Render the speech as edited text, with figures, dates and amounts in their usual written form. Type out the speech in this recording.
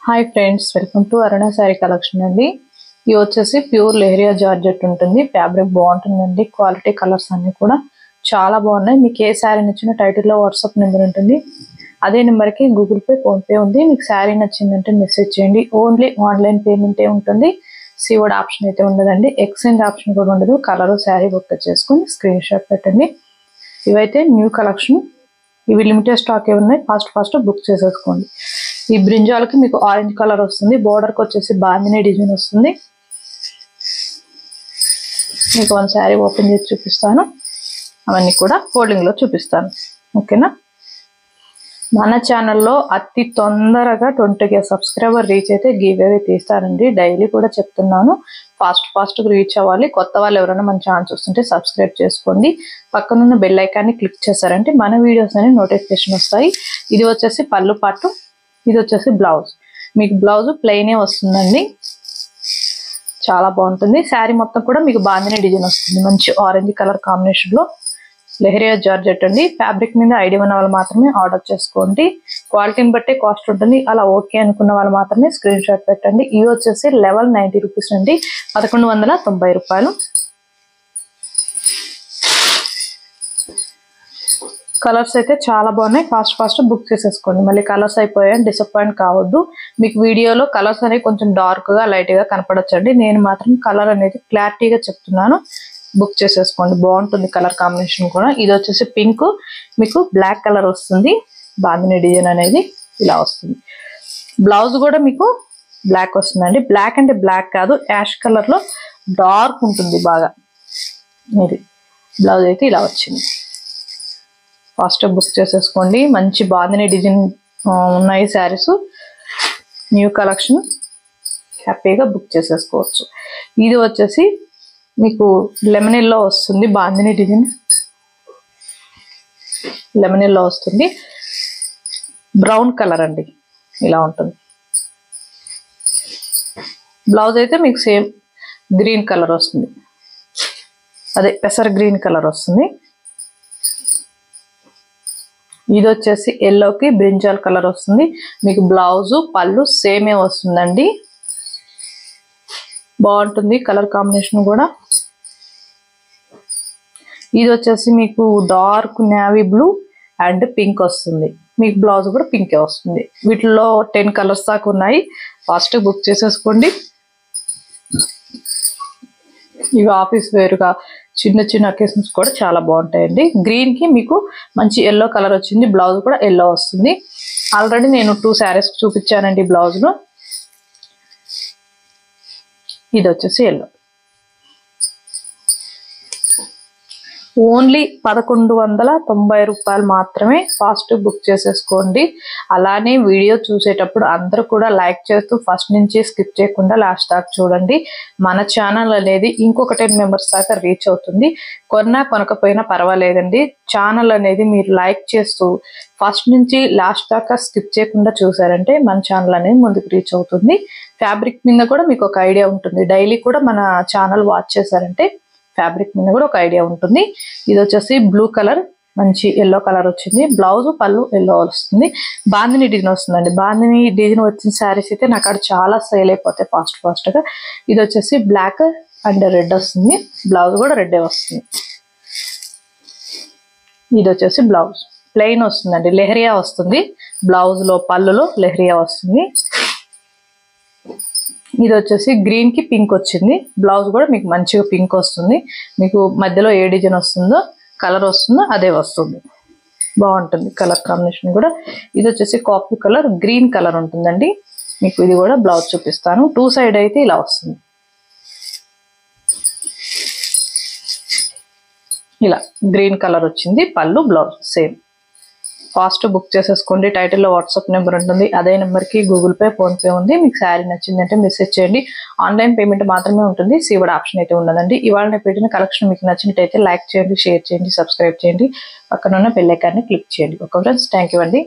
Hi friends, welcome to Aruna sorry collection అండి. ఇది వచ్చేసి ప్యూర్ లెహరియా జార్జెట్ ఉంటుంది. ఫ్యాబ్రిక్ బాగుంటుందండి. క్వాలిటీ కలర్స్ అన్ని కూడా చాలా బాగున్నాయి. మీకు ఏ శారీ నచ్చినా టైటిల్లో వాట్సాప్ నెంబర్ ఉంటుంది. అదే నెంబర్కి గూగుల్ పే, ఫోన్పే ఉంది. మీకు శారీ నచ్చిందంటే మెసేజ్ చేయండి. ఓన్లీ ఆన్లైన్ పేమెంటే ఉంటుంది. సీఓడి ఆప్షన్ అయితే ఉండదండి. ఎక్స్చేంజ్ ఆప్షన్ కూడా ఉండదు. కలర్ శారీ బుక్ చేసుకుని స్క్రీన్ షాట్ పెట్టండి. ఇవైతే న్యూ కలెక్షన్. ఇవి లిమిటెడ్ స్టాక్ ఉన్నాయి. ఫాస్ట్ బుక్ చేసేసుకోండి. ఈ బ్రింజాల్కి మీకు ఆరెంజ్ కలర్ వస్తుంది. బోర్డర్కి వచ్చేసి బాందిని డిజైన్ వస్తుంది. మీకు వన్ శారీ ఓపెన్ చేసి చూపిస్తాను. అవన్నీ కూడా ఫోల్డింగ్లో చూపిస్తాను. ఓకేనా? మన ఛానల్లో అతి తొందరగా 20K సబ్స్క్రైబర్ రీచ్ అయితే గివ్ అవే తీస్తానండి. డైలీ కూడా చెప్తున్నాను. ఫాస్ట్గా రీచ్ అవ్వాలి. కొత్త వాళ్ళు ఎవరైనా మన ఛానల్ చూస్తుంటే సబ్స్క్రైబ్ చేసుకోండి. పక్కనున్న బెల్ ఐకాన్ని క్లిక్ చేశారంటే మన వీడియోస్ అనేవి నోటిఫికేషన్ వస్తాయి. ఇది వచ్చేసి పళ్ళు పాటు, ఇది వచ్చేసి బ్లౌజ్. మీకు బ్లౌజ్ ప్లెయినే వస్తుందండి. చాలా బాగుంటుంది. శారీ మొత్తం కూడా మీకు బాందిని డిజైన్ వస్తుంది. మంచి ఆరెంజ్ కలర్ కాంబినేషన్లో లెహరియా జార్జెట్ అండి. ఫ్యాబ్రిక్ మీద ఐడియా ఉన్న వాళ్ళు మాత్రమే ఆర్డర్ చేసుకోండి. క్వాలిటీని బట్టే కాస్ట్ ఉంటుంది. అలా ఓకే అనుకున్న వాళ్ళు మాత్రమే స్క్రీన్ షాట్ పెట్టండి. ఇవి వచ్చేసి 1190 రూపీస్ అండి, 1190 రూపాయలు. కలర్స్ అయితే చాలా బాగున్నాయి. ఫాస్ట్ బుక్ చేసేసుకోండి. మళ్ళీ కలర్స్ అయిపోయాయని డిసప్పాయింట్ కావద్దు. మీకు వీడియోలో కలర్స్ అనేవి కొంచెం డార్క్గా లైట్గా కనపడొచ్చండి. నేను మాత్రం కలర్ అనేది క్లారిటీగా చెప్తున్నాను. బుక్ చేసేసుకోండి. బాగుంటుంది కలర్ కాంబినేషన్ కూడా. ఇది వచ్చేసి పింక్, మీకు బ్లాక్ కలర్ వస్తుంది. బాందిని డిజైన్ అనేది ఇలా వస్తుంది. బ్లౌజ్ కూడా మీకు బ్లాక్ వస్తుందండి. బ్లాక్ అంటే బ్లాక్ కాదు, యాష్ కలర్లో డార్క్ ఉంటుంది బాగా. ఇది బ్లౌజ్ అయితే ఇలా వచ్చింది. ఫాస్ట్ బుక్ చేసేసుకోండి. మంచి బాందిని డిజైన్ ఉన్నాయి శారీస్. New collection. హ్యాపీగా బుక్ చేసేసుకోవచ్చు. ఇది వచ్చేసి మీకు లెమన్ ఎల్లో వస్తుంది. బాందిని డిజైన్ లెమన్ ఎల్లో వస్తుంది. బ్రౌన్ కలర్ అండి, ఇలా ఉంటుంది. బ్లౌజ్ అయితే మీకు సేమ్ గ్రీన్ కలర్ వస్తుంది. అదే పెసర గ్రీన్ కలర్ వస్తుంది. ఇది వచ్చేసి ఎల్లోకి బ్రింజాల్ కలర్ వస్తుంది. మీకు బ్లౌజు పళ్ళు సేమే వస్తుందండి. బాగుంటుంది కలర్ కాంబినేషన్ కూడా. ఇది వచ్చేసి మీకు dark navy blue and pink వస్తుంది. మీకు బ్లౌజ్ కూడా పింకే వస్తుంది. వీటిలో 10 కలర్స్ దాకా ఉన్నాయి. ఫాస్ట్ బుక్ చేసేసుకోండి. ఇవి ఆఫీస్ వేరుగా చిన్న అకేషన్స్ కూడా చాలా బాగుంటాయండి. గ్రీన్ కి మీకు మంచి ఎల్లో కలర్ వచ్చింది. బ్లౌజ్ కూడా ఎల్లో వస్తుంది. ఆల్రెడీ నేను 2 శారీస్ చూపించానండి బ్లౌజ్ లో. ఇది వచ్చేసి ఎల్లో. ఓన్లీ 1190 రూపాయలు మాత్రమే. ఫాస్ట్ బుక్ చేసేసుకోండి. అలానే వీడియో చూసేటప్పుడు అందరూ కూడా లైక్ చేస్తూ ఫస్ట్ నుంచి స్కిప్ చేయకుండా లాస్ట్ దాకా చూడండి. మన ఛానల్ అనేది ఇంకొక 10 మెంబర్స్ దాకా రీచ్ అవుతుంది. కొనకపోయినా పర్వాలేదండి. ఛానల్ అనేది మీరు లైక్ చేస్తూ ఫస్ట్ నుంచి లాస్ట్ దాకా స్కిప్ చేయకుండా చూసారంటే మన ఛానల్ అనేది ముందుకు రీచ్ అవుతుంది. ఫ్యాబ్రిక్ మీద కూడా మీకు ఒక ఐడియా ఉంటుంది. డైలీ కూడా మన ఛానల్ వాచ్ చేశారంటే ఫ్యాబ్రిక్ మీద కూడా ఒక ఐడియా ఉంటుంది. ఇది వచ్చేసి బ్లూ కలర్, మంచి ఎల్లో కలర్ వచ్చింది. బ్లౌజ్ పళ్ళు ఎల్లో వస్తుంది. బాందిని డిజైన్ వస్తుందండి. బాందిని డిజైన్ వచ్చిన శారీస్ అయితే నాకు అక్కడ చాలా సేల్ అయిపోతాయి ఫాస్ట్గా. ఇది వచ్చేసి బ్లాక్ అండ్ రెడ్ వస్తుంది. బ్లౌజ్ కూడా రెడ్ వస్తుంది. ఇది వచ్చేసి బ్లౌజ్ ప్లెయిన్ వస్తుందండి. లెహరియా వస్తుంది. బ్లౌజ్ లో పళ్ళులో లెహరియా వస్తుంది. ఇది వచ్చేసి గ్రీన్ కి పింక్ వచ్చింది. బ్లౌజ్ కూడా మీకు మంచిగా పింక్ వస్తుంది. మీకు మధ్యలో ఏ డిజైన్ వస్తుందో కలర్ వస్తుందో అదే వస్తుంది. బాగుంటుంది కలర్ కాంబినేషన్ కూడా. ఇది వచ్చేసి కాఫీ కలర్, గ్రీన్ కలర్ ఉంటుందండి. మీకు ఇది కూడా బ్లౌజ్ చూపిస్తాను. 2 సైడ్ అయితే ఇలా వస్తుంది. ఇలా గ్రీన్ కలర్ వచ్చింది. పళ్ళు బ్లౌజ్ సేమ్. ఫాస్ట్ బుక్ చేసేసుకోండి. టైటిల్లో వాట్సాప్ నెంబర్ ఉంటుంది. అదే నెంబర్కి గూగుల్ పే, ఫోన్పే ఉంది. మీకు శారీ నచ్చిందంటే మెసేజ్ చేయండి. ఆన్లైన్ పేమెంట్ మాత్రమే ఉంటుంది. సీఓడి ఆప్షన్ అయితే ఉండదండి. ఇవాళ నేను పెట్టిన కలెక్షన్ మీకు నచ్చినట్టయితే లైక్ చేయండి, షేర్ చేయండి, సబ్స్క్రైబ్ చేయండి. పక్కన ఉన్న బెల్ ఐకాన్ని క్లిక్ చేయండి. ఓకే ఫ్రెండ్స్, థ్యాంక్ యూ అండి.